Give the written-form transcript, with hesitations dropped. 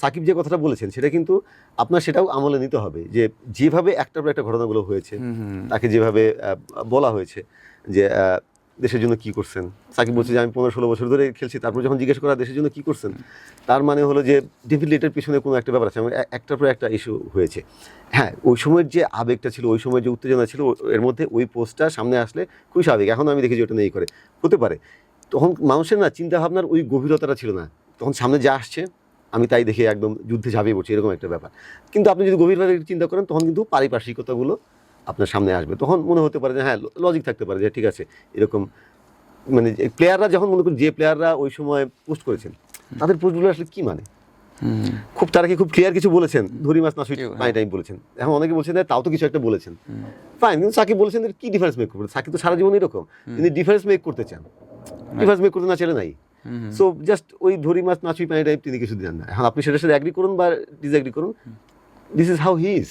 সাকিব যে কথাটা বলেছেন সেটা কিন্তু আপনার সেটাও আমলে নিতে হবে, যে যেভাবে একটার পর একটা ঘটনাগুলো হয়েছে, তাকে যেভাবে বলা হয়েছে যে দেশের জন্য কি করছেন, সাকিব বলছে যে আমি 15-16 বছর ধরে খেলছি, তারপর যখন জিজ্ঞেস করা দেশের জন্য কি করছেন, তার মানে হলো যে ডেফিনেটলি এটার পিছনে কোনো একটা ব্যাপার আছে এবং একটার পর একটা ইস্যু হয়েছে। হ্যাঁ, ওই সময়ের যে আবেগটা ছিল, ওই সময়ের যে উত্তেজনা ছিল, এর মধ্যে ওই পোস্টটা সামনে আসলে খুবই স্বাভাবিক। এখন আমি দেখি যে ওটা নেই করে হতে পারে, তখন মানুষের না চিন্তাভাবনার ওই গভীরতাটা ছিল না, তখন সামনে যা আসছে আমি তাই দেখে একদম যুদ্ধে ঝাঁপিয়ে পড়ছি, এরকম একটা ব্যাপার। কিন্তু আপনি যদি গভীরভাবে চিন্তা করেন তখন কিন্তু পারিপার্শ্বিকতাগুলো আপনার সামনে আসবে, তখন মনে হতে পারে যে হ্যাঁ লজিক থাকতে পারে যে ঠিক আছে এরকম, মানে প্লেয়াররা যখন মনে করেন যে প্লেয়াররা ওই সময় পোস্ট করেছেন তাদের পোস্টগুলো আসলে কি মানে খুব তারা কি খুব ক্লিয়ার কিছু বলেছেন, ধরি মাছ না সুইট পানি টাইম বলেছেন, এখন অনেকে বলছেন তাও তো কিছু একটা বলেছেন, ফাইন, কিন্তু সাকিব বলেছেন কি ডিফারেন্স মেক করবেন, সাকিব তো সারা জীবন এরকম, তিনি ডিফারেন্স মেক করতে চান, ডিফারেন্স মেক করতে না চাইলে নাই। সো জাস্ট ওই ধরি মাছ না সুইট পানি টাইম তিনি কিছু দেন না, এখন আপনি সেটার সাথে অ্যাগ্রি করুন বা ডিসঅ্যাগ্রি করুন, this is how he is.